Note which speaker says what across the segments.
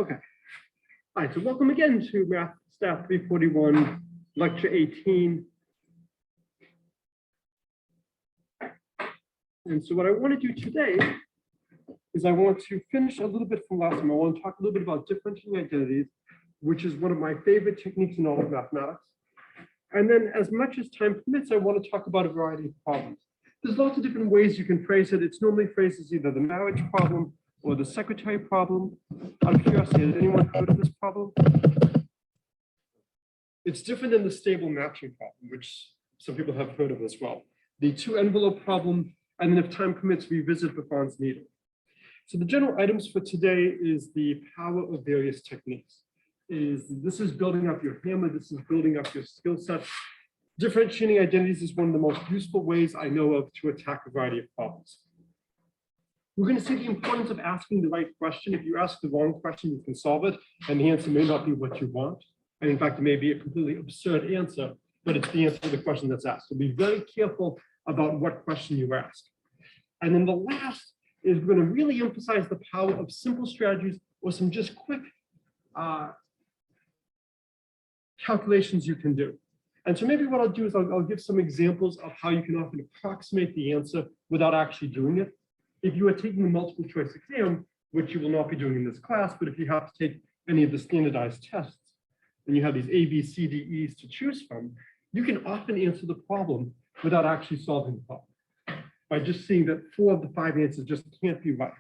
Speaker 1: Okay. All right, so welcome again to Math Staff 341, Lecture 18. And so what I want to do today is I want to finish a little bit from last time. I want to talk a little bit about differentiating identities, which is one of my favorite techniques in all of mathematics. And then as much as time permits, I want to talk about a variety of problems. There's lots of different ways you can phrase it. It's normally phrased as either the marriage problem or the secretary problem. Out of curiosity, has anyone heard of this problem? It's different than the stable matching problem, which some people have heard of as well. The two envelope problem, and then if time permits, revisit Buffon's needle. So the general items for today is the power of various techniques. This is building up your hammer, this is building up your skill set. Differentiating identities is one of the most useful ways I know of to attack a variety of problems. We're going to see the importance of asking the right question. If you ask the wrong question, you can solve it, and the answer may not be what you want. And in fact, it may be a completely absurd answer, but it's the answer to the question that's asked. So be very careful about what question you ask. And then the last is we're going to really emphasize the power of simple strategies or some just quick calculations you can do. And so maybe what I'll do is I'll give some examples of how you can often approximate the answer without actually doing it. If you are taking a multiple choice exam, which you will not be doing in this class, but if you have to take any of the standardized tests, and you have these A, B, C, D, E's to choose from, you can often answer the problem without actually solving the problem, by just seeing that 4 of the 5 answers just can't be right.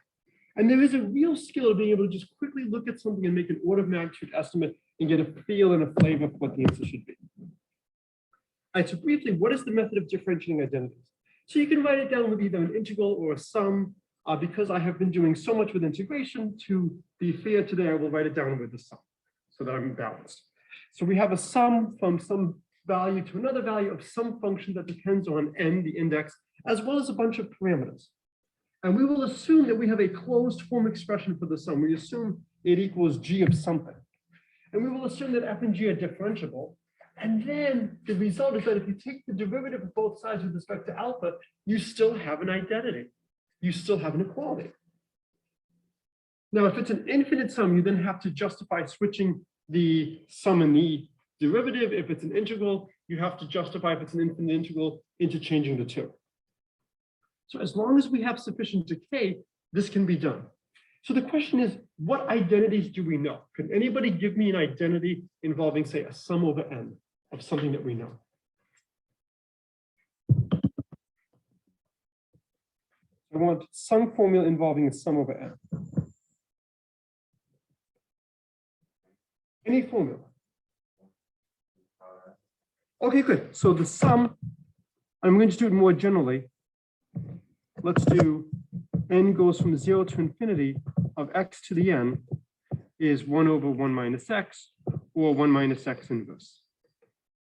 Speaker 1: And there is a real skill of being able to just quickly look at something and make an order of magnitude estimate and get a feel and a flavor for what the answer should be. All right, so briefly, what is the method of differentiating identities? So you can write it down with either an integral or a sum. Because I have been doing so much with integration, to be fair today, I will write it down with the sum so that I'm balanced. So we have a sum from some value to another value of some function that depends on n, the index, as well as a bunch of parameters. And we will assume that we have a closed form expression for the sum. We assume it equals g of something. And we will assume that f and g are differentiable. And then the result is that if you take the derivative of both sides with respect to alpha, you still have an identity. You still have an equality. Now, if it's an infinite sum, you then have to justify switching the sum and the derivative. If it's an integral, you have to justify, if it's an infinite integral, interchanging the two. So as long as we have sufficient decay, this can be done. So the question is, what identities do we know? Can anybody give me an identity involving, say, a sum over n of something that we know? I want some formula involving a sum over n. Any formula. Okay, good. So the sum, I'm going to do it more generally. Let's do n goes from 0 to infinity of x to the n is 1 over 1 minus x, or 1 minus x inverse,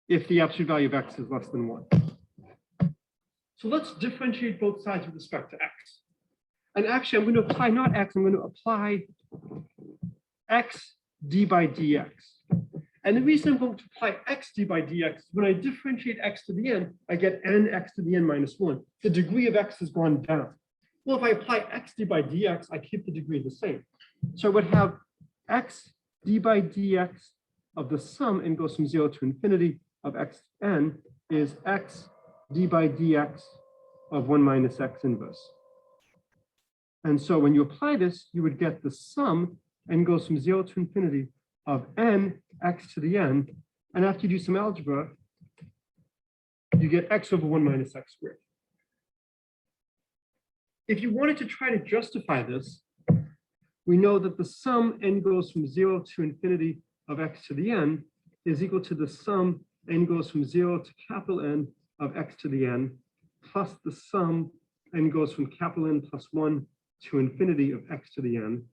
Speaker 1: if the absolute value of x is less than 1. So let's differentiate both sides with respect to x. And actually, I'm going to apply not x, I'm going to apply x d by dx. And the reason I'm going to apply x d by dx is when I differentiate x to the n, I get n x to the n minus 1. The degree of x has gone down. Well, if I apply x d by dx, I keep the degree the same. So I would have x d by dx of the sum n goes from 0 to infinity of x n is x d by dx of 1 minus x inverse. And so when you apply this, you would get the sum n goes from 0 to infinity of n x to the n. And after you do some algebra, you get x over 1 minus x squared. If you wanted to try to justify this, we know that the sum n goes from 0 to infinity of x to the n is equal to the sum n goes from 0 to capital N of x to the n plus the sum n goes from capital N plus 1 to infinity of x to the n,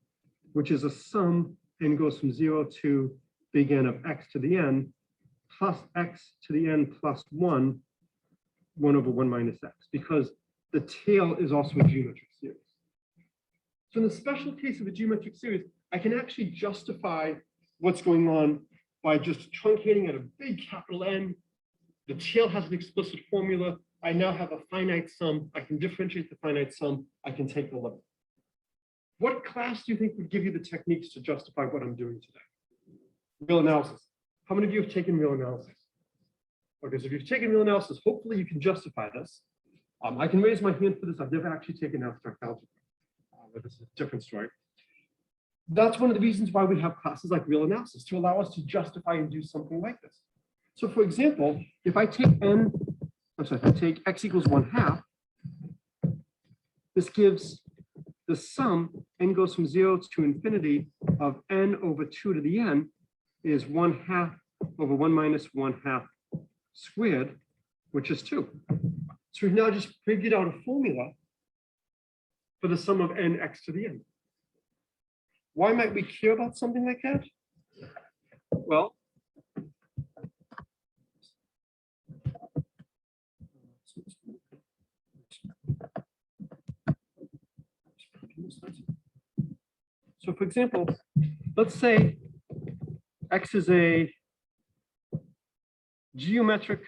Speaker 1: which is a sum n goes from 0 to big N of x to the n plus x to the n plus 1 over 1 minus x, because the tail is also a geometric series. So in the special case of a geometric series, I can actually justify what's going on by just truncating at a big capital N. The tail has an explicit formula. I now have a finite sum. I can differentiate the finite sum. I can take the limit. What class do you think would give you the techniques to justify what I'm doing today? Real analysis. How many of you have taken real analysis? Okay, so if you've taken real analysis, hopefully you can justify this. I can raise my hand for this. I've never actually taken abstract algebra, but this is a different story. That's one of the reasons why we have classes like real analysis, to allow us to justify and do something like this. So for example, if I take if I take x equals 1/2, this gives the sum, n goes from 0 to infinity, of n over 2 to the n is 1/2 over 1 minus 1/2 squared, which is 2. So we've now just figured out a formula for the sum of n x to the n. Why might we care about something like that? Well, so for example, let's say x is a geometric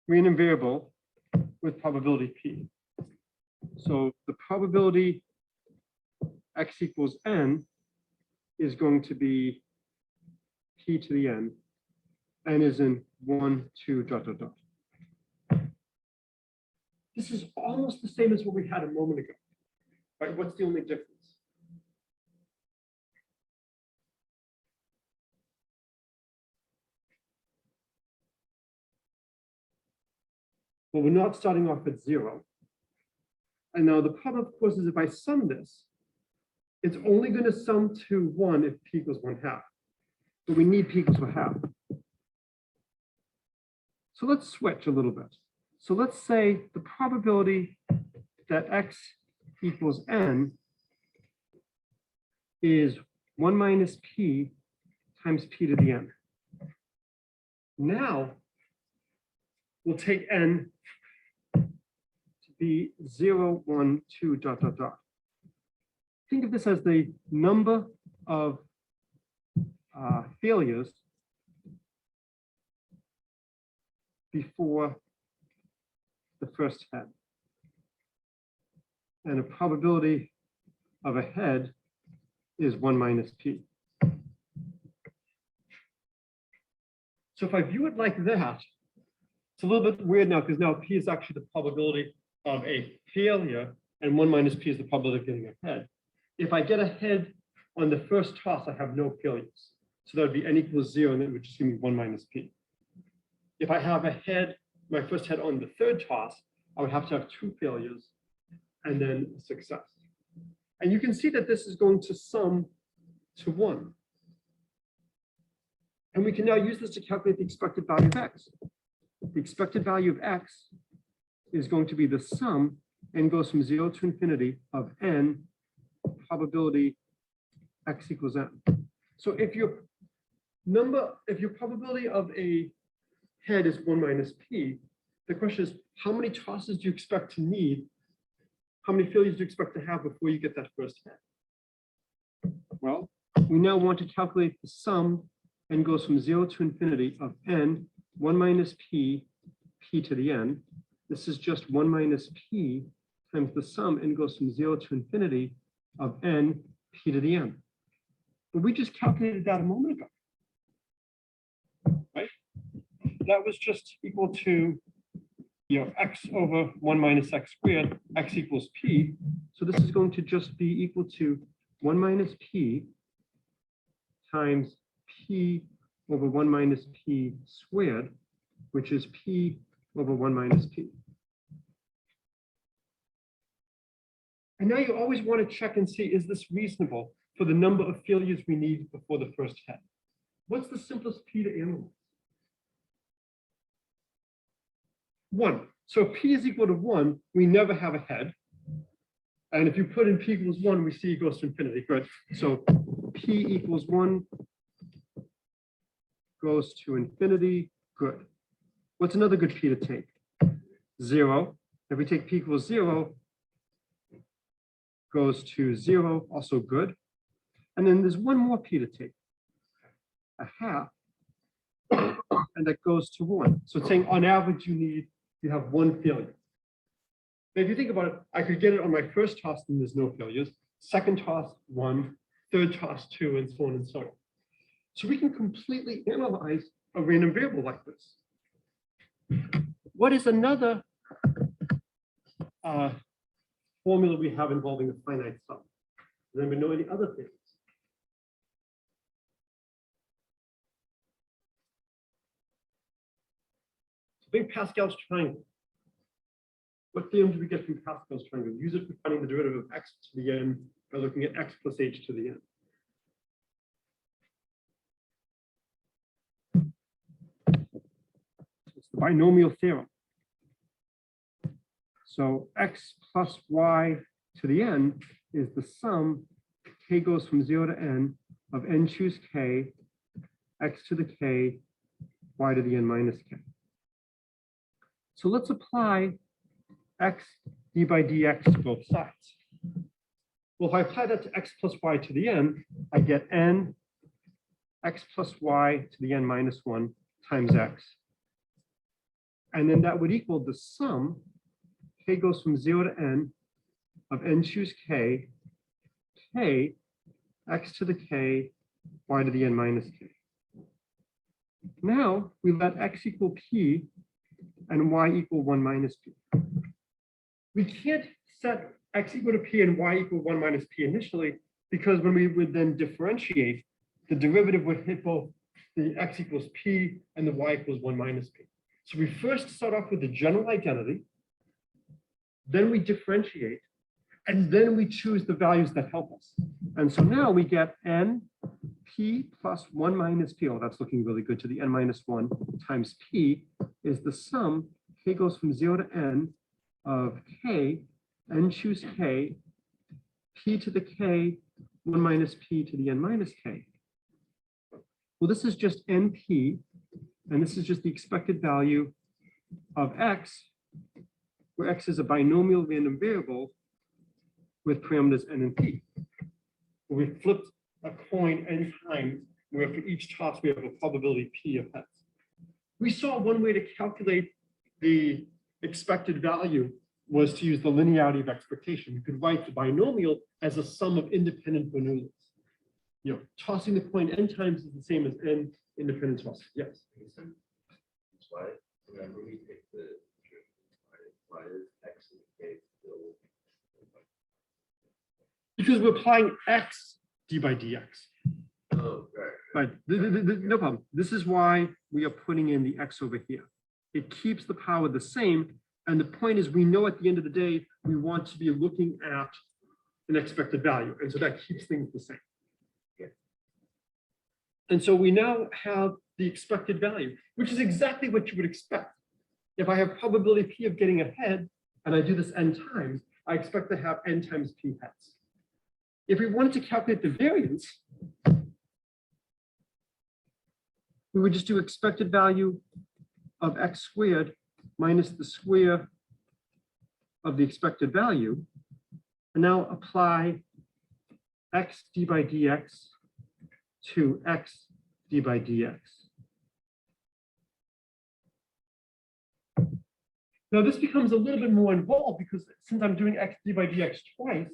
Speaker 1: random variable with probability p. So the probability x equals n is going to be p to the n. N is in 1, 2, ... This is almost the same as what we had a moment ago, right? What's the only difference? Well, we're not starting off at 0. And now the problem, of course, is if I sum this, it's only going to sum to 1 if p equals 1/2. But we need p equals 1/2. So let's switch a little bit. So let's say the probability that x equals n is 1 minus p times p to the n. Now, we'll take n to be 0, 1, 2, ... Think of this as the number of failures before the first head. And a probability of a head is 1 minus p. So if I view it like that, it's a little bit weird now, because now p is actually the probability of a failure, and 1 minus p is the probability of getting a head. If I get a head on the first toss, I have no failures. So that would be n equals 0, and it would just give me 1 minus p. If I have a head, my first head on the third toss, I would have to have 2 failures and then a success. And you can see that this is going to sum to 1. And we can now use this to calculate the expected value of x. The expected value of x is going to be the sum, n goes from 0 to infinity, of n probability x equals n. So if your probability of a head is 1 minus p, the question is, how many tosses do you expect to need? How many failures do you expect to have before you get that first head? Well, we now want to calculate the sum, n goes from 0 to infinity, of n 1 minus p, p to the n. This is just 1 minus p times the sum, n goes from 0 to infinity, of n p to the n. But we just calculated that a moment ago, right? That was just equal to, x over 1 minus x squared, x equals p. So this is going to just be equal to 1 minus p times p over 1 minus p squared, which is p over 1 minus p. And now you always want to check and see, is this reasonable for the number of failures we need before the first head? What's the simplest p to analyze? 1. So if p is equal to 1, we never have a head. And if you put in p equals 1, we see it goes to infinity. Good. So p equals 1 goes to infinity. Good. What's another good p to take? 0. If we take p equals 0, goes to 0, also good. And then there's one more p to take, a half, and that goes to 1. So it's saying on average you have 1 failure. Now, if you think about it, I could get it on my first toss and there's no failures. second toss 1, third toss 2, and so on and so on. So we can completely analyze a random variable like this. What is another formula we have involving a finite sum? Does anybody know any other things? So think Pascal's triangle. What theorem do we get from Pascal's triangle? Use it for finding the derivative of x to the n by looking at x plus h to the n. It's the binomial theorem. So x plus y to the n is the sum, k goes from 0 to n, of n choose k, x to the k, y to the n minus k. So let's apply x d by dx to both sides. Well, if I apply that to x plus y to the n, I get n x plus y to the n minus 1 times x. And then that would equal the sum, k goes from 0 to n, of n choose k, k, x to the k, y to the n minus k. Now we let x equal p and y equal 1 minus p. We can't set x equal to p and y equal 1 minus p initially, because when we would then differentiate, the derivative would hit both the x equals p and the y equals 1 minus p. So we first start off with the general identity, then we differentiate, and then we choose the values that help us. And so now we get n p plus 1 minus p, oh, that's looking really good, to the n minus 1 times p is the sum, k goes from 0 to n, of k, n choose k, p to the k, 1 minus p to the n minus k. Well, this is just np, and this is just the expected value of x, where x is a binomial random variable with parameters n and p. We flipped a coin n times, where for each toss we have a probability p of heads. We saw one way to calculate the expected value was to use the linearity of expectation. You could write the binomial as a sum of independent binomials. You know, tossing the coin n times is the same as n independent tosses. Yes.
Speaker 2: Why, remember we picked the why is x in the case still?
Speaker 1: Because we're applying x d by dx.
Speaker 2: Oh, right.
Speaker 1: No problem. This is why we are putting in the x over here. It keeps the power the same. And the point is, we know at the end of the day, we want to be looking at an expected value. And so that keeps things the same.
Speaker 2: Yeah.
Speaker 1: And so we now have the expected value, which is exactly what you would expect. If I have probability p of getting ahead, and I do this n times, I expect to have n times p heads. If we wanted to calculate the variance, we would just do expected value of x squared minus the square of the expected value, and now apply x d by dx to x d by dx. Now this becomes a little bit more involved, because since I'm doing x d by dx twice,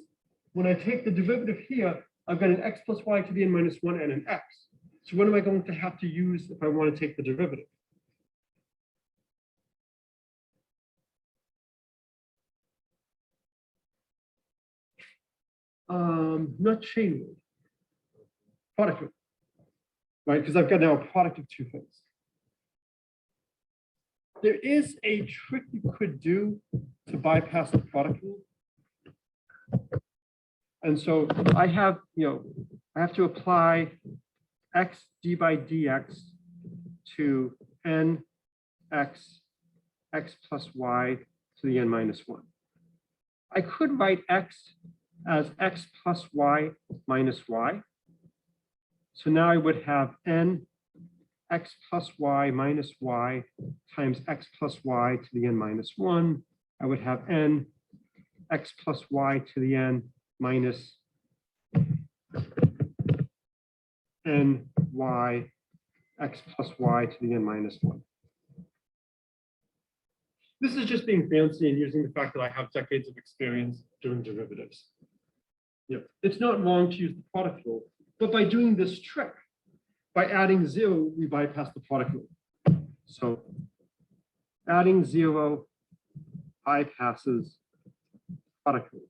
Speaker 1: when I take the derivative here, I've got an x plus y to the n minus 1 and an x. So what am I going to have to use if I want to take the derivative? Not chain rule, product rule, right? Because I've got now a product of two things. There is a trick you could do to bypass the product rule. And so I have, I have to apply x d by dx to n x plus y to the n minus 1. I could write x as x plus y minus y. So now I would have n x plus y minus y times x plus y to the n minus 1. I would have n x plus y to the n minus n y x plus y to the n minus 1. This is just being fancy and using the fact that I have decades of experience doing derivatives. It's not wrong to use the product rule, but by doing this trick, by adding 0, we bypass the product rule. So adding 0 bypasses product rule.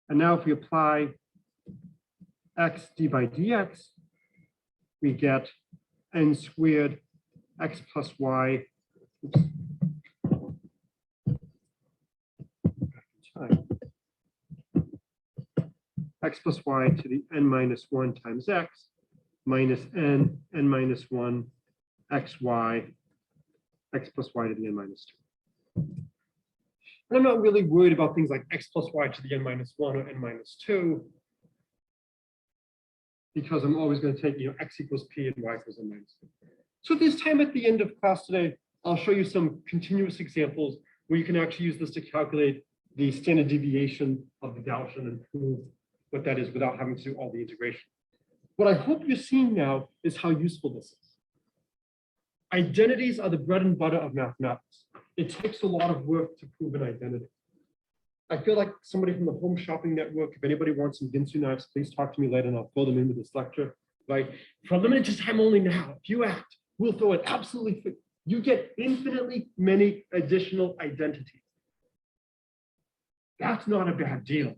Speaker 1: And now if we apply x d by dx, we get n squared x plus y. Oops. X plus y to the n minus 1 times x minus n minus 1 xy x plus y to the n minus 2. And I'm not really worried about things like x plus y to the n minus 1 or n minus 2, because I'm always going to take x equals p and y equals n minus 2. So at this time at the end of class today, I'll show you some continuous examples where you can actually use this to calculate the standard deviation of the Gaussian and prove what that is without having to do all the integration. What I hope you're seeing now is how useful this is. Identities are the bread and butter of mathematics. It takes a lot of work to prove an identity. I feel like somebody from the Home Shopping Network, if anybody wants some Ginsu knives, please talk to me later and I'll throw them into this lecture, right? For a limited time only now, if you act, we'll throw it absolutely free. You get infinitely many additional identities. That's not a bad deal.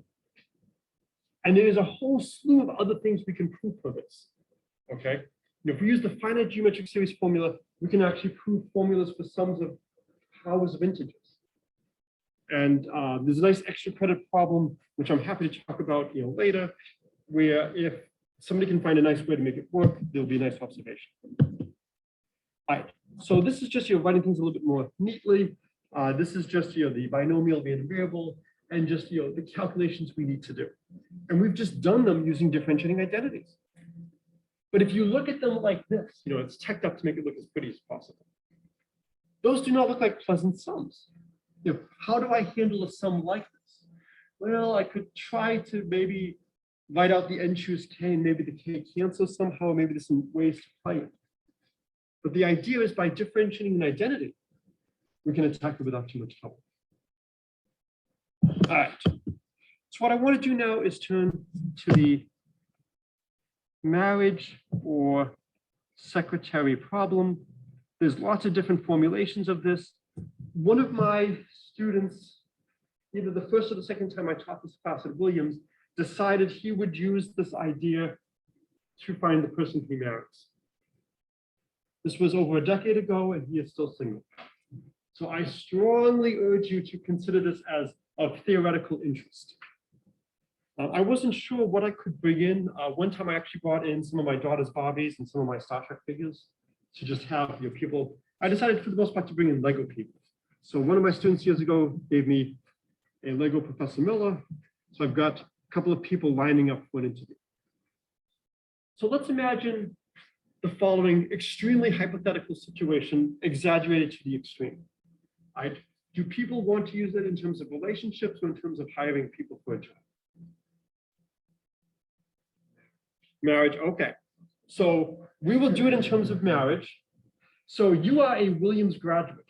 Speaker 1: And there is a whole slew of other things we can prove for this, okay? If we use the finite geometric series formula, we can actually prove formulas for sums of powers of integers. And there's a nice extra credit problem, which I'm happy to talk about later, where if somebody can find a nice way to make it work, there'll be a nice observation. All right, so this is just writing things a little bit more neatly. This is just the binomial variable and just the calculations we need to do. And we've just done them using differentiating identities. But if you look at them like this, it's teched up to make it look as pretty as possible. Those do not look like pleasant sums. How do I handle a sum like this? Well, I could try to maybe write out the n choose k and maybe the k cancels somehow. Maybe there's some ways to play it. But the idea is by differentiating an identity, we can attack it without too much trouble. All right. So what I want to do now is turn to the marriage or secretary problem. There's lots of different formulations of this. One of my students, either the first or the second time I taught this class at Williams, decided he would use this idea to find the person he marries. This was over a decade ago, and he is still single. So I strongly urge you to consider this as of theoretical interest. I wasn't sure what I could bring in. One time I actually brought in some of my daughter's Barbies and some of my Star Trek figures to just have people. I decided for the most part to bring in Lego people. So one of my students years ago gave me a Lego Professor Miller. So I've got a couple of people lining up for an interview. So let's imagine the following extremely hypothetical situation, exaggerated to the extreme. Do people want to use it in terms of relationships or in terms of hiring people for a job? Marriage, okay. So we will do it in terms of marriage. So you are a Williams graduate.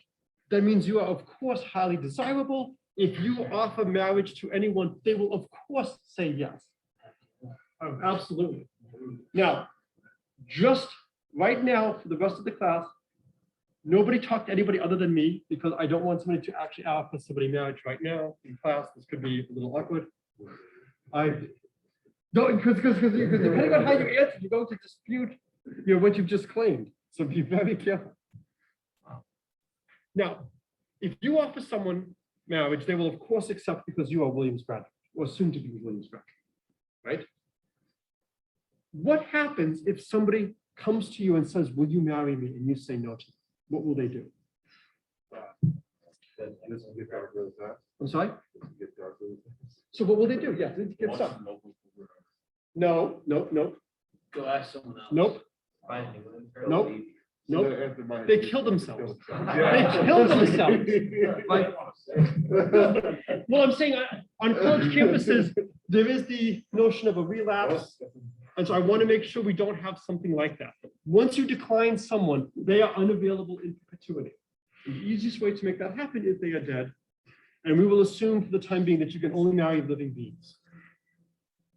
Speaker 1: That means you are, of course, highly desirable. If you offer marriage to anyone, they will, of course, say yes. Absolutely. Now, just right now, for the rest of the class, nobody talk to anybody other than me, because I don't want somebody to actually offer somebody marriage right now in class. This could be a little awkward. Because depending on how you answer, you're going to dispute what you've just claimed. So be very careful. Now, if you offer someone marriage, they will of course accept because you are Williams graduate, or soon to be Williams graduate, right? What happens if somebody comes to you and says, "Will you marry me?" and you say no to them? What will they do? I'm sorry? So what will they do? Yeah, they get stuff. No.
Speaker 2: Go ask someone else.
Speaker 1: Nope. Nope. Nope. They kill themselves.
Speaker 2: Yeah.
Speaker 1: They kill themselves. Right? Well, I'm saying on college campuses, there is the notion of a relapse. And so I want to make sure we don't have something like that. Once you decline someone, they are unavailable in perpetuity. The easiest way to make that happen is they are dead. And we will assume for the time being that you can only marry living beings.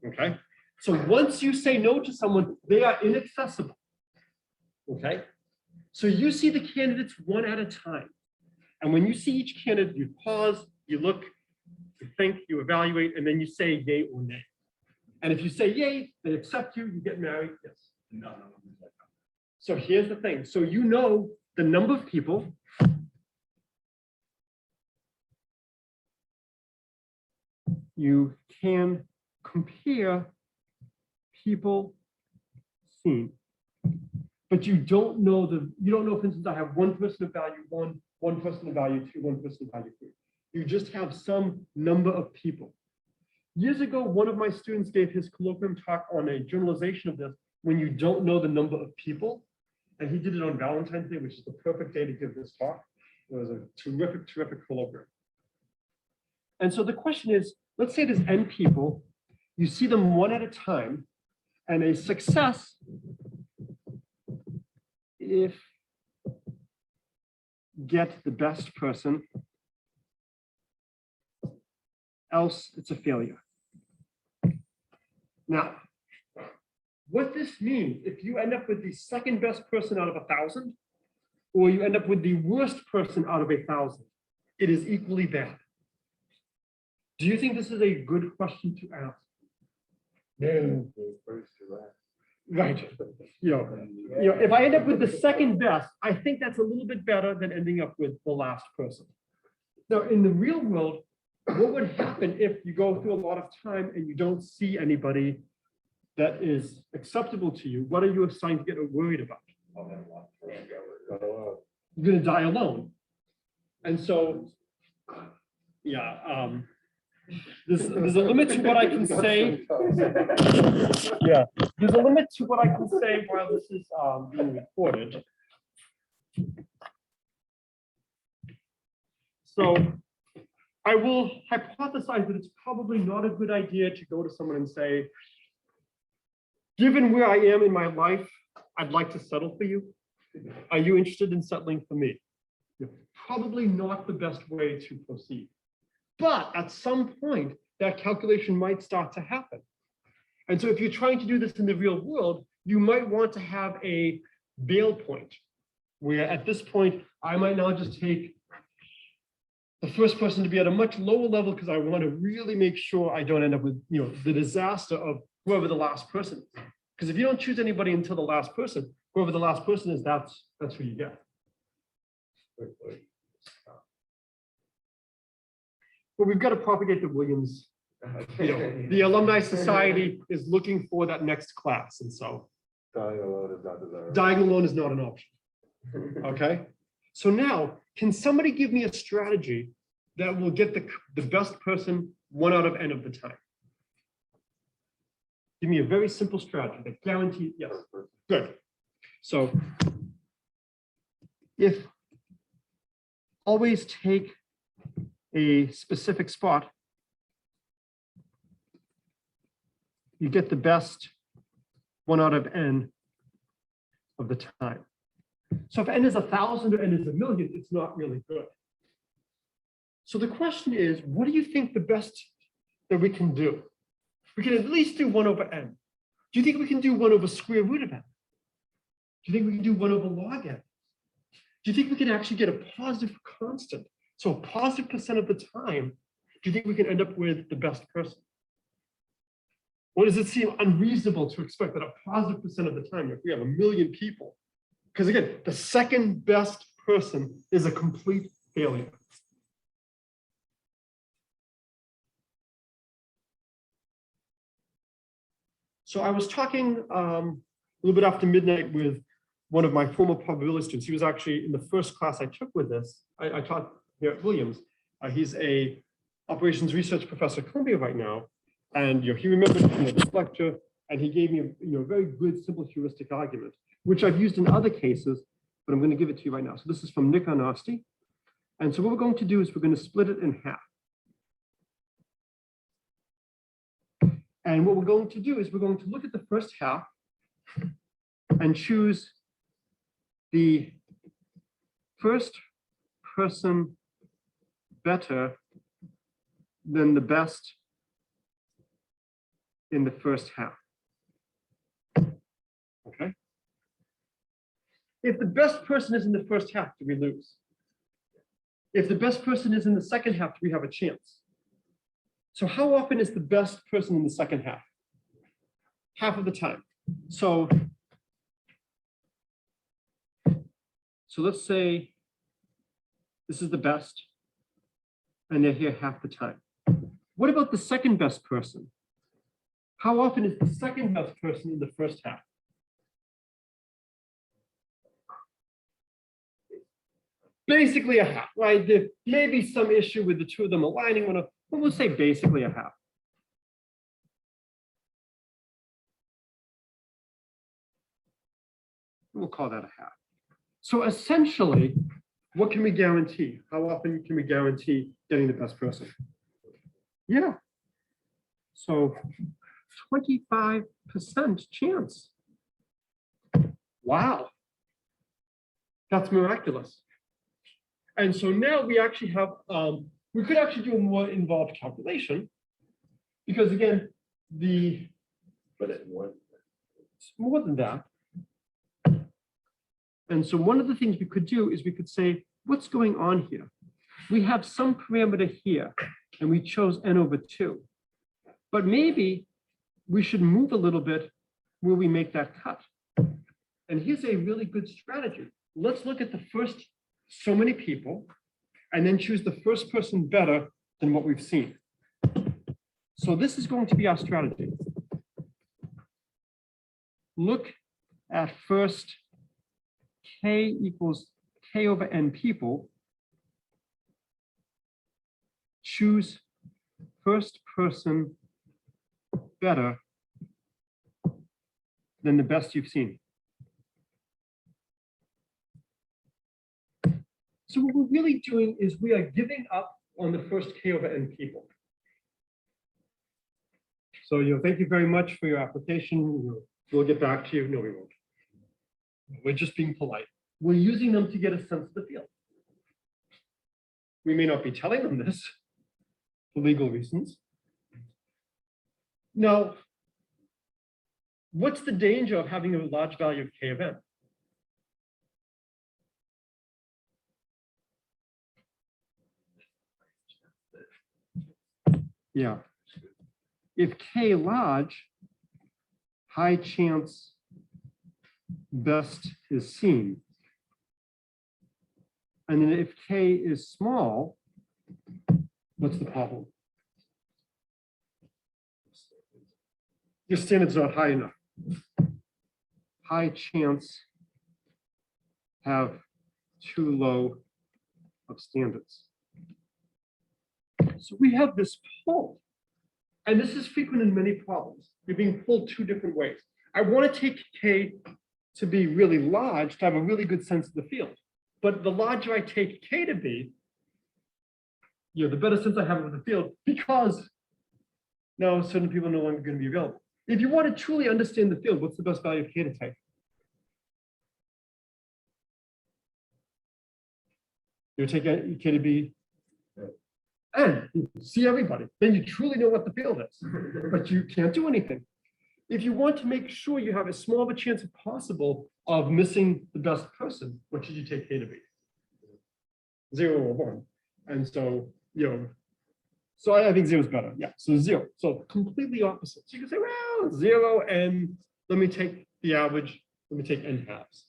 Speaker 1: Okay? So once you say no to someone, they are inaccessible. Okay? So you see the candidates one at a time. And when you see each candidate, you pause, you look, you think, you evaluate, and then you say yay or nay. And if you say yay, they accept you, you get married. Yes. No. So here's the thing. So you know the number of people. You can compare people seen. But you don't know, for instance, I have one person of value 1, one person of value 2, one person of value 3. You just have some number of people. Years ago, one of my students gave his colloquium talk on a generalization of this when you don't know the number of people. And he did it on Valentine's Day, which is the perfect day to give this talk. It was a terrific, terrific colloquium. And so the question is, let's say there's n people. You see them one at a time, and a success if get the best person, else it's a failure. Now, what this means, if you end up with the second best person out of 1,000, or you end up with the worst person out of 1,000, it is equally bad. Do you think this is a good question to ask? No. Right. If I end up with the second best, I think that's a little bit better than ending up with the last person. Now, in the real world, what would happen if you go through a lot of time and you don't see anybody that is acceptable to you? What are you assigned to get worried about? You're going to die alone. And so, yeah, there's a limit to what I can say. Yeah, there's a limit to what I can say while this is being recorded. So I will hypothesize that it's probably not a good idea to go to someone and say, given where I am in my life, I'd like to settle for you. Are you interested in settling for me? Probably not the best way to proceed. But at some point, that calculation might start to happen. And so if you're trying to do this in the real world, you might want to have a bail point, where at this point, I might now just take the first person to be at a much lower level because I want to really make sure I don't end up with the disaster of whoever the last person is. Because if you don't choose anybody until the last person, whoever the last person is, that's who you get. But we've got to propagate the Williams. The Alumni Society is looking for that next class. And so dying alone is not an option. Okay. So now, can somebody give me a strategy that will get the best person 1 out of n of the time? Give me a very simple strategy that guarantees, yes, good. So if always take a specific spot, you get the best 1 out of n of the time. So if n is 1,000 or n is 1,000,000, it's not really good. So the question is, what do you think the best that we can do? We can at least do 1 over n. Do you think we can do 1 over square root of n? Do you think we can do 1 over log n? Do you think we can actually get a positive constant? So a positive % of the time, do you think we can end up with the best person? Or does it seem unreasonable to expect that a positive % of the time, if we have 1,000,000 people, because again, the second best person is a complete failure. So I was talking a little bit after midnight with one of my former probability students. He was actually in the first class I took with this. I taught here at Williams. He's a operations research professor at Columbia right now. And he remembered this lecture, and he gave me a very good, simple heuristic argument, which I've used in other cases, but I'm going to give it to you right now. So this is from Nick Arnosti. And so what we're going to do is we're going to split it in half. And what we're going to do is we're going to look at the first half and choose the first person better than the best in the first half. Okay. If the best person is in the first half, do we lose? If the best person is in the second half, do we have a chance? So how often is the best person in the second half? Half of the time. So let's say this is the best, and they're here half the time. What about the second best person? How often is the second best person in the first half? Basically a half, right? There may be some issue with the two of them aligning, but we'll say basically a half. We'll call that a half. So essentially, what can we guarantee? How often can we guarantee getting the best person? Yeah. So 25% chance. Wow. That's miraculous. And so now we actually have, we could actually do a more involved calculation because again, but it's more than that. And so one of the things we could do is we could say, what's going on here? We have some parameter here and we chose n over 2. But maybe we should move a little bit where we make that cut. And here's a really good strategy. Let's look at the first so many people and then choose the first person better than what we've seen. So this is going to be our strategy. Look at first k equals k over n people. Choose first person better than the best you've seen. So what we're really doing is we are giving up on the first k over n people. So thank you very much for your application. We'll get back to you. No, we won't. We're just being polite. We're using them to get a sense of the field. We may not be telling them this for legal reasons. Now, what's the danger of having a large value of k of n? Yeah. If k large, high chance best is seen. And then if k is small, what's the problem? Your standard's not high enough. High chance have too low of standards. So we have this pull, and this is frequent in many problems. You're being pulled two different ways. I want to take k to be really large to have a really good sense of the field. But the larger I take k to be, the better sense I have of the field, because now certain people are no longer going to be available. If you want to truly understand the field, what's the best value of k to take? You take k to be n, you see everybody. Then you truly know what the field is, but you can't do anything. If you want to make sure you have as small of a chance as possible of missing the best person, what should you take k to be? 0 or 1. And so, so I think 0 is better. Yeah, so 0. So completely opposite. So you can say, well, 0 and let me take the average, let me take n halves.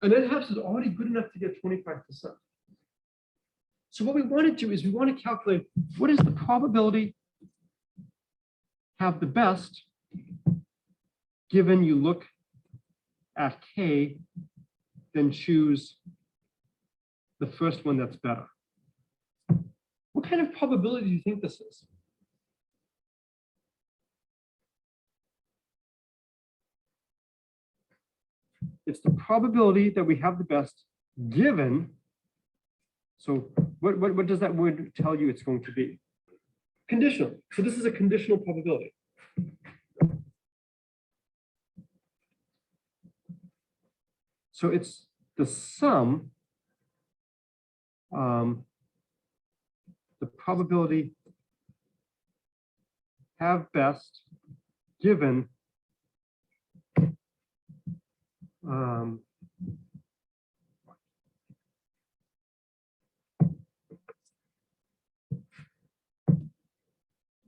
Speaker 1: And n halves is already good enough to get 25%. So what we want to do is we want to calculate what is the probability have the best given you look at k, then choose the first one that's better. What kind of probability do you think this is? It's the probability that we have the best given. So what does that word tell you it's going to be? Conditional. So this is a conditional probability. So it's the sum, the probability have best given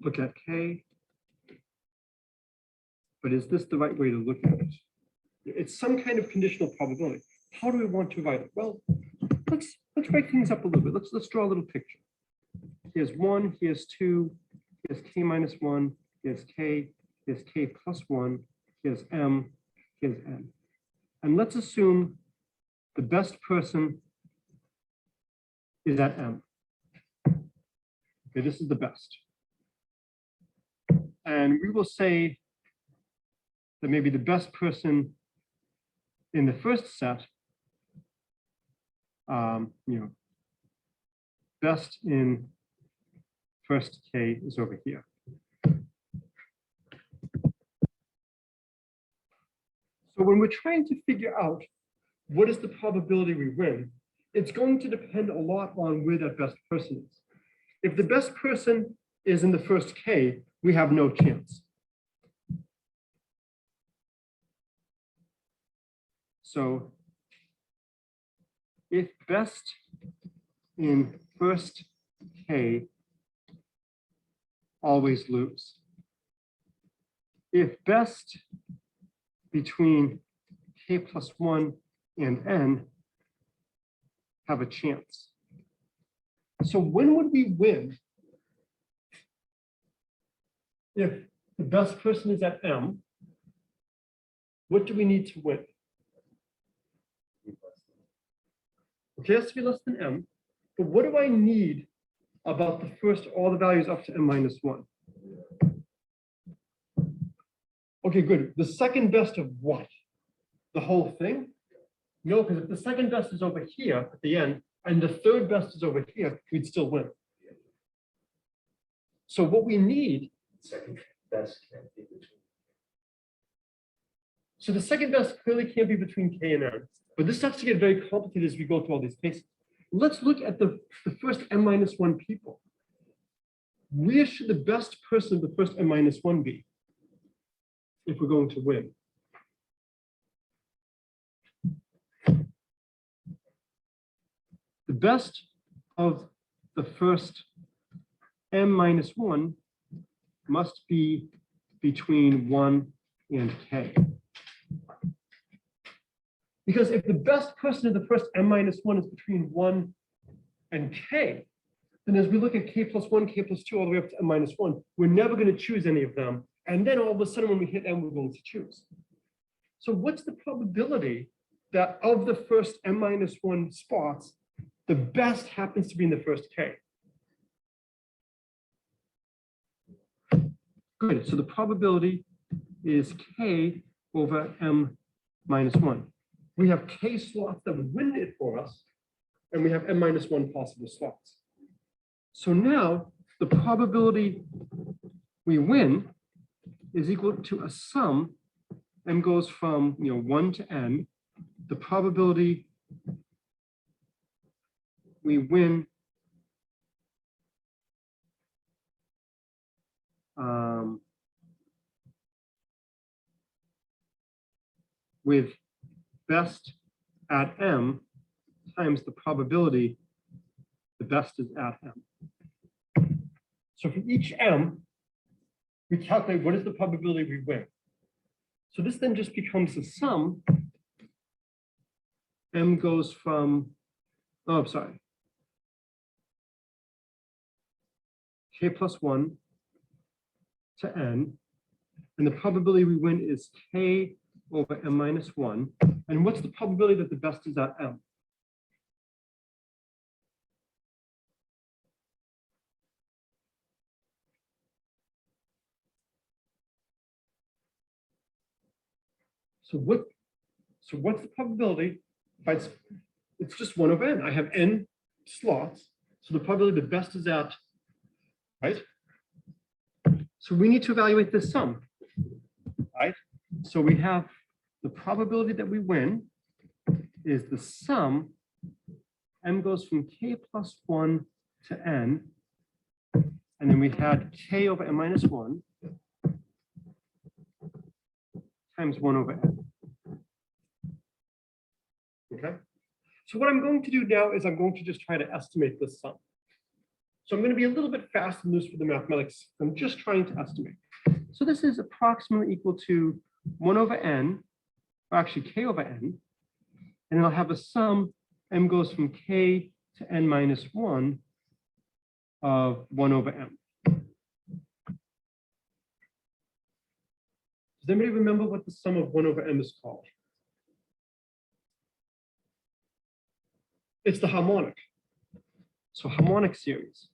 Speaker 1: look at K, but is this the right way to look at it? It's some kind of conditional probability. How do we want to write it? Well, let's break things up a little bit. Let's draw a little picture. Here's 1, here's 2, here's K minus 1, here's K plus 1, here's M, here's N. And let's assume the best person is at M. Okay, this is the best. And we will say that maybe the best person in the first set, best in first K is over here. So when we're trying to figure out what is the probability we win, it's going to depend a lot on where that best person is. If the best person is in the first K, we have no chance. So if best in first K, always lose. If best between K plus 1 and N, have a chance. So when would we win if the best person is at M? What do we need to win? Okay, it has to be less than M. But what do I need about the first, all the values up to M minus 1? Okay, good. The second best of what? The whole thing? No, because if the second best is over here at the end, and the third best is over here, we'd still win. So what we need.
Speaker 2: Second best can't be between.
Speaker 1: So the second best clearly can't be between K and N. But this starts to get very complicated as we go through all these cases. Let's look at the first M minus 1 people. Where should the best person of the first M minus 1 be if we're going to win? The best of the first M minus 1 must be between 1 and K. Because if the best person of the first M minus 1 is between 1 and K, then as we look at K plus 1, K plus 2, all the way up to M minus 1, we're never going to choose any of them. And then all of a sudden, when we hit M, we're going to choose. So what's the probability that of the first M minus 1 spots, the best happens to be in the first K? Good. So the probability is K over M minus 1. We have K slots that would win it for us, and we have M minus 1 possible slots. So now the probability we win is equal to a sum. M goes from 1 to N. The probability we win with best at M times the probability the best is at M. So for each M, we calculate what is the probability we win. So this then just becomes a sum. M goes from, K plus 1 to N. And the probability we win is K over M minus 1. And what's the probability that the best is at M? So what's the probability? It's just 1 over N. I have N slots. So the probability the best is at, right? So we need to evaluate this sum, right? So we have the probability that we win is the sum. M goes from K plus 1 to N. And then we had K over M minus 1. times 1 over n. Okay? So what I'm going to do now is I'm going to just try to estimate this sum. So I'm going to be a little bit fast and loose with the mathematics. I'm just trying to estimate. So this is approximately equal to 1 over n, or actually k over n. And then I'll have a sum, m goes from k to n minus 1 of 1 over m. Does anybody remember what the sum of 1 over m is called? It's the harmonic. So harmonic series.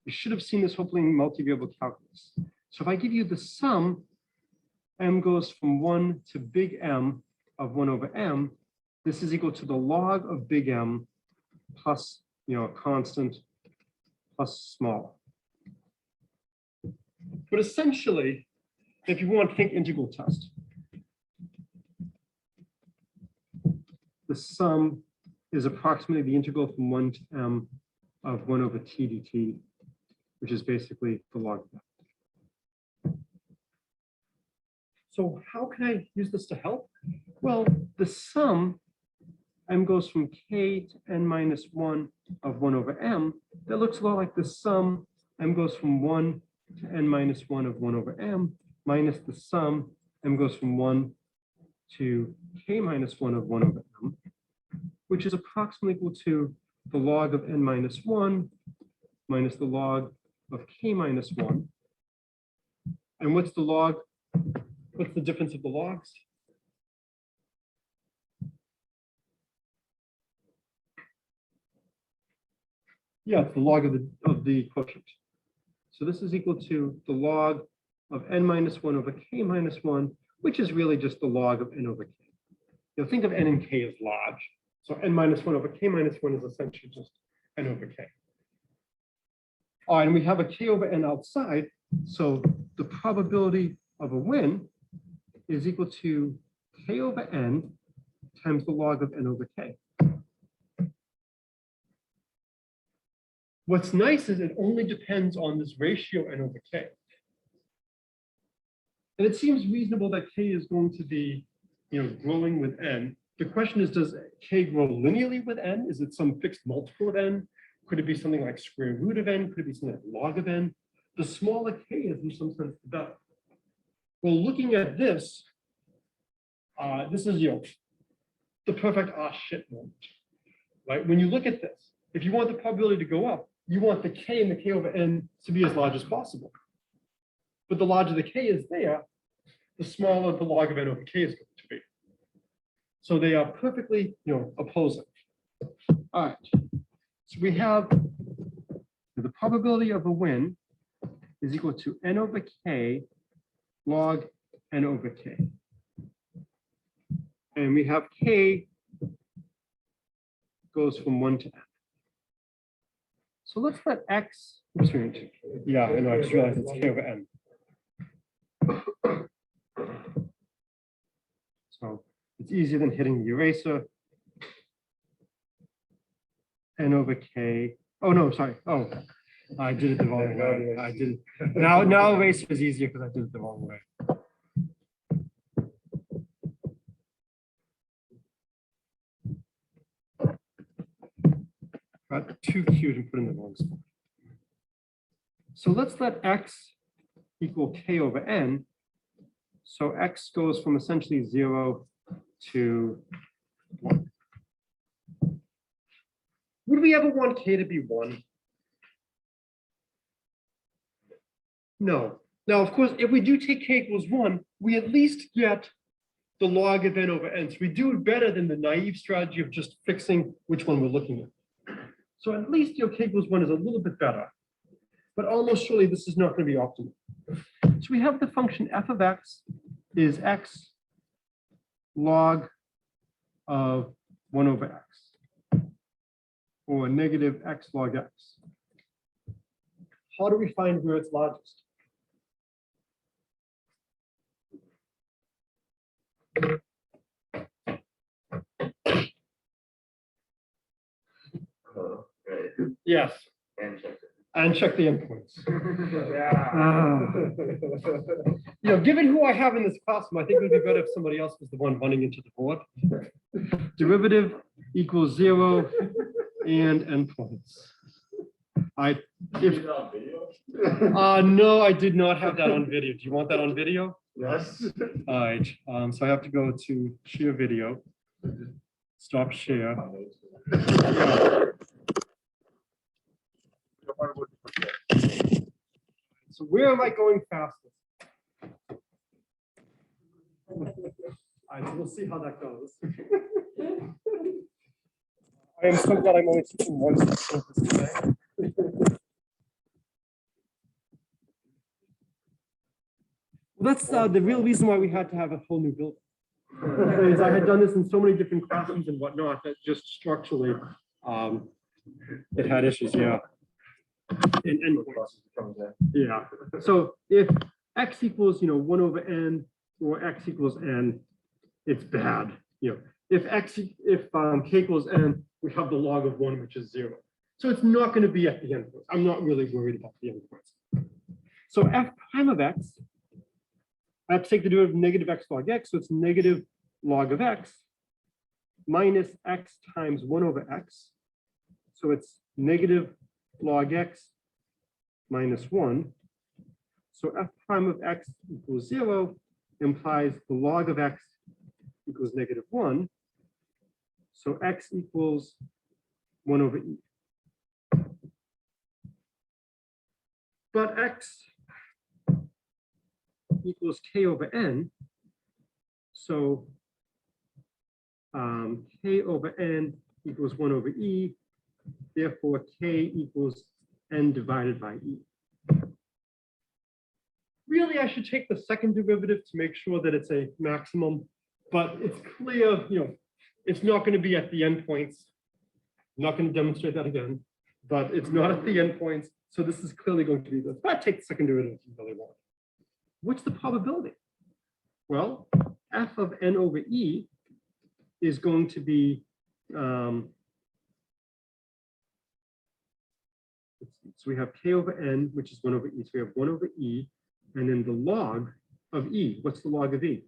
Speaker 1: You should have seen this hopefully in multivariable calculus. So if I give you the sum, m goes from 1 to big M of 1 over m, this is equal to the log of big M plus, a constant plus small. But essentially, if you want to think integral test, the sum is approximately the integral from 1 to m of 1 over t dt, which is basically the log of that. So how can I use this to help? Well, the sum, m goes from k to n minus 1 of 1 over m, that looks a lot like the sum, m goes from 1 to n minus 1 of 1 over m, minus the sum, m goes from 1 to k minus 1 of 1 over m, which is approximately equal to the log of n minus 1 minus the log of k minus 1. And what's the log? What's the difference of the logs? Yeah, it's the log of the quotient. So this is equal to the log of n minus 1 over k minus 1, which is really just the log of n over k. Think of n and k as large. So n minus 1 over k minus 1 is essentially just n over k. All right, and we have a k over n outside. So the probability of a win is equal to k over n times the log of n over k. What's nice is it only depends on this ratio n over k. And it seems reasonable that k is going to be, growing with n. The question is, does k grow linearly with n? Is it some fixed multiple of n? Could it be something like square root of n? Could it be something like log of n? The smaller k is, in some sense, the better. Well, looking at this, this is, the perfect shit moment, right? When you look at this, if you want the probability to go up, you want the k and the k over n to be as large as possible. But the larger the k is there, the smaller the log of n over k is going to be. So they are perfectly, opposing. All right. So we have the probability of a win is equal to n over k log n over k. And we have k goes from 1 to n. So let's let x, yeah, I know, I just realized it's k over n. So it's easier than hitting the eraser. N over k. Oh no, sorry. Oh, I did it the wrong way. I did it. Now eraser is easier because I did it the wrong way. Got too cute and put in the wrong spot. So let's let x equal k over n. So x goes from essentially 0 to 1. Would we ever want k to be 1? No. Now, of course, if we do take k equals 1, we at least get the log of n over n. So we do it better than the naive strategy of just fixing which one we're looking at. So at least k equals 1 is a little bit better. But almost surely this is not going to be optimal. So we have the function f of x is x log of 1 over x, or negative x log x. How do we find where it's largest? Yes. and check the endpoints. Given who I have in this classroom, I think it would be better if somebody else was the one running into the board. Derivative equals 0 and endpoints. No, I did not have that on video. Do you want that on video?
Speaker 2: Yes.
Speaker 1: All right. So I have to go to share video. Stop share. So where am I going fastest? All right, so we'll see how that goes. I am so glad I'm only teaching one section today. Well, that's the real reason why we had to have a whole new building. Is I had done this in so many different classrooms and whatnot that just structurally it had issues, yeah. And endpoints. Yeah. So if x equals 1 over n or x equals n, it's bad. If k equals n, we have the log of 1, which is 0. So it's not going to be at the endpoints. I'm not really worried about the endpoints. So f prime of x, I have to take the derivative of negative x log x, so it's negative log of x minus x times 1 over x. So it's negative log x minus 1. So f prime of x equals 0 implies the log of x equals negative 1. So x equals 1 over e. But x equals k over n. So k over n equals 1 over e. Therefore, k equals n divided by e. Really, I should take the second derivative to make sure that it's a maximum, but it's clear, it's not going to be at the endpoints. I'm not going to demonstrate that again, but it's not at the endpoints. So this is clearly going to be this. But I take the second derivative if you really want. What's the probability? Well, f of n over e is going to be, so we have k over n, which is 1 over e. So we have 1 over e, and then the log of e. What's the log of e?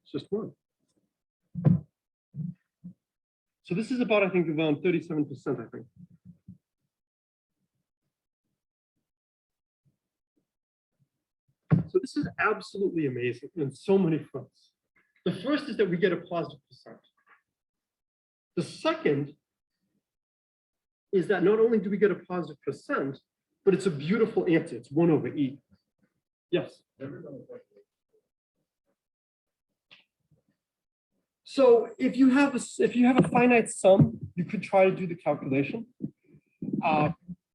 Speaker 1: It's just 1. So this is about, I think, around 37%, I think. So this is absolutely amazing on so many fronts. The first is that we get a positive percent. The second is that not only do we get a positive percent, but it's a beautiful answer. It's 1 over e. Yes. So if you have a finite sum, you could try to do the calculation.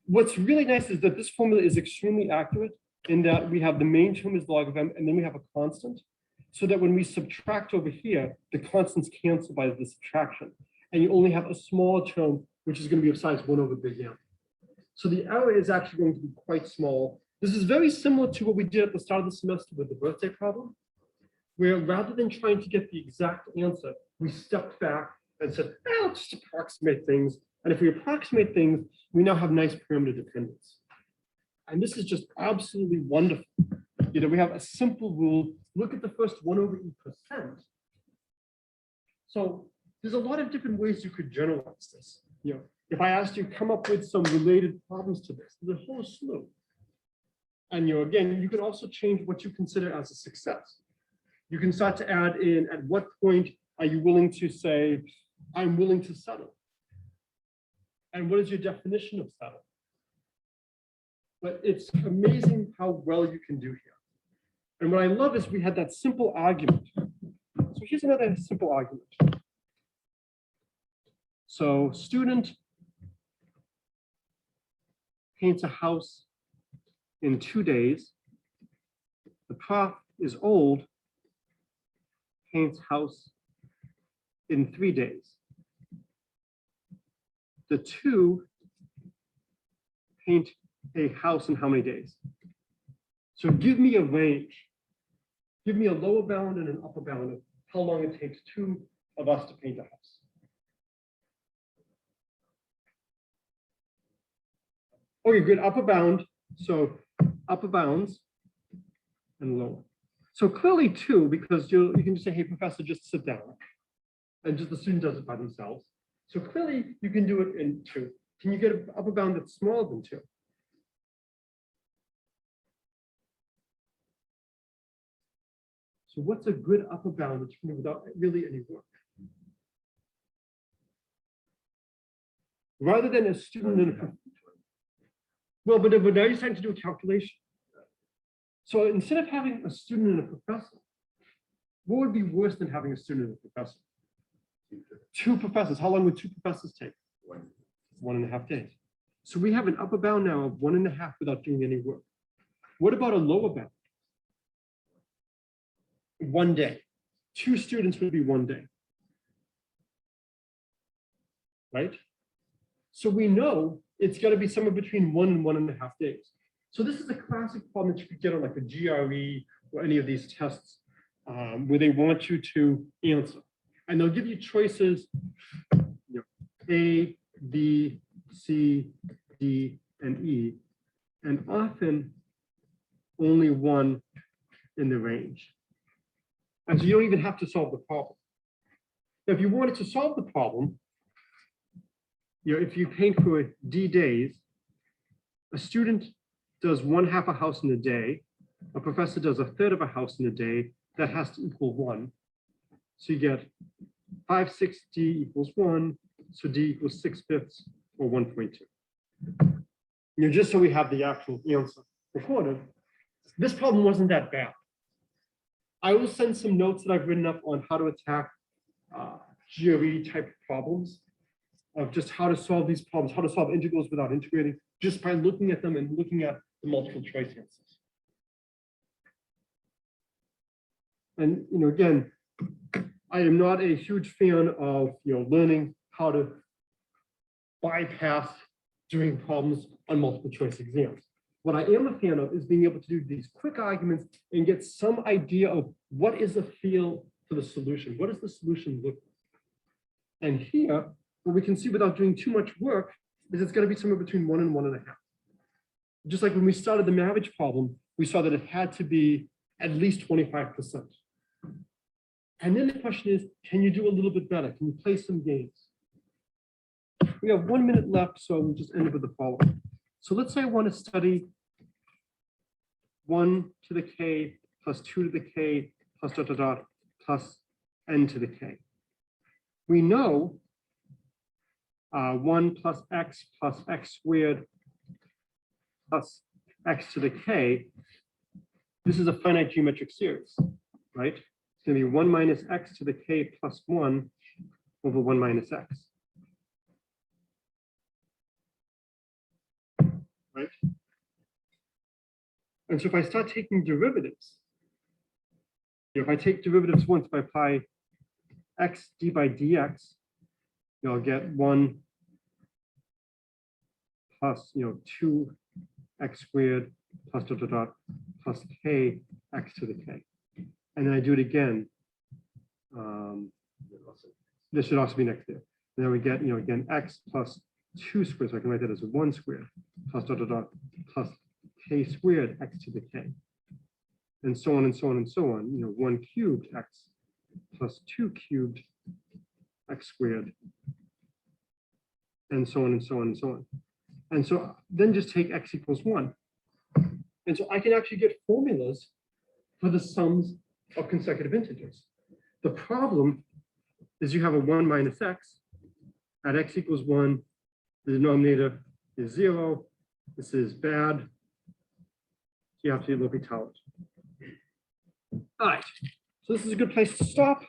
Speaker 1: What's really nice is that this formula is extremely accurate in that we have the main term is log of m, and then we have a constant, so that when we subtract over here, the constants cancel by the subtraction, and you only have a small term, which is going to be of size 1 over big M. So the error is actually going to be quite small. This is very similar to what we did at the start of the semester with the birthday problem, where rather than trying to get the exact answer, we stepped back and said, let's just approximate things. And if we approximate things, we now have nice parameter dependence. And this is just absolutely wonderful. We have a simple rule. Look at the first 1 over e percent. So there's a lot of different ways you could generalize this. If I asked you come up with some related problems to this, there's a whole slew. And again, you can also change what you consider as a success. You can start to add in at what point are you willing to say, I'm willing to settle? And what is your definition of settle? But it's amazing how well you can do here. And what I love is we had that simple argument. So here's another simple argument. So student paints a house in 2 days. The prof is old, paints house in 3 days. The two paint a house in how many days? So give me a range. Give me a lower bound and an upper bound of how long it takes two of us to paint a house. Okay, good, upper bound. So upper bounds and lower. So clearly 2, because you can just say, hey, professor, just sit down. And just the student does it by themselves. So clearly you can do it in 2. Can you get an upper bound that's smaller than 2? So what's a good upper bound that you can do without really any work? Rather than a student in a, well, but now you're starting to do a calculation. So instead of having a student and a professor, what would be worse than having a student and a professor? 2 professors. How long would 2 professors take? 1.5 days. So we have an upper bound now of 1.5 without doing any work. What about a lower bound? 1 day. 2 students would be 1 day. Right? So we know it's got to be somewhere between 1 and 1.5 days. So this is a classic problem that you could get on like a GRE or any of these tests where they want you to answer. And they'll give you choices, A, B, C, D, and E, and often only one in the range. And so you don't even have to solve the problem. Now, if you wanted to solve the problem, if you paint for D days, a student does 1/2 a house in a day, a professor does 1/3 of a house in a day, that has to equal 1. So you get 5, 6, D equals 1, so D equals 6/5 or 1.2. Just so we have the actual answer recorded. This problem wasn't that bad. I will send some notes that I've written up on how to attack GRE type problems, of just how to solve these problems, how to solve integrals without integrating, just by looking at them and looking at the multiple choice answers. And again, I am not a huge fan of learning how to bypass doing problems on multiple choice exams. What I am a fan of is being able to do these quick arguments and get some idea of what is the feel for the solution. What does the solution look like? And here, what we can see without doing too much work is it's going to be somewhere between 1 and 1.5. Just like when we started the marriage problem, we saw that it had to be at least 25%. And then the question is, can you do a little bit better? Can you play some games? We have 1 minute left, so we'll just end with the following. So let's say I want to study 1 to the k plus 2 to the k plus ... plus n to the k. We know 1 plus x squared plus x to the k. This is a finite geometric series, right? It's going to be 1 minus x to the k plus 1 over 1 minus x. Right? And so if I start taking derivatives, if I take derivatives once, if I apply x d by dx, I'll get 1 plus 2x squared plus ... plus k x to the k. And then I do it again. This should also be next there. And then we get, again, x plus 2 squared. So I can write that as 1 squared plus ... plus k squared x to the k. And so on and so on and so on. 1 cubed x plus 2 cubed x squared. And so on and so on and so on. And so then just take x equals 1. And so I can actually get formulas for the sums of consecutive integers. The problem is you have a 1 minus x. At x equals 1, the denominator is 0. This is bad. You have to look at it. All right. So this is a good place to stop.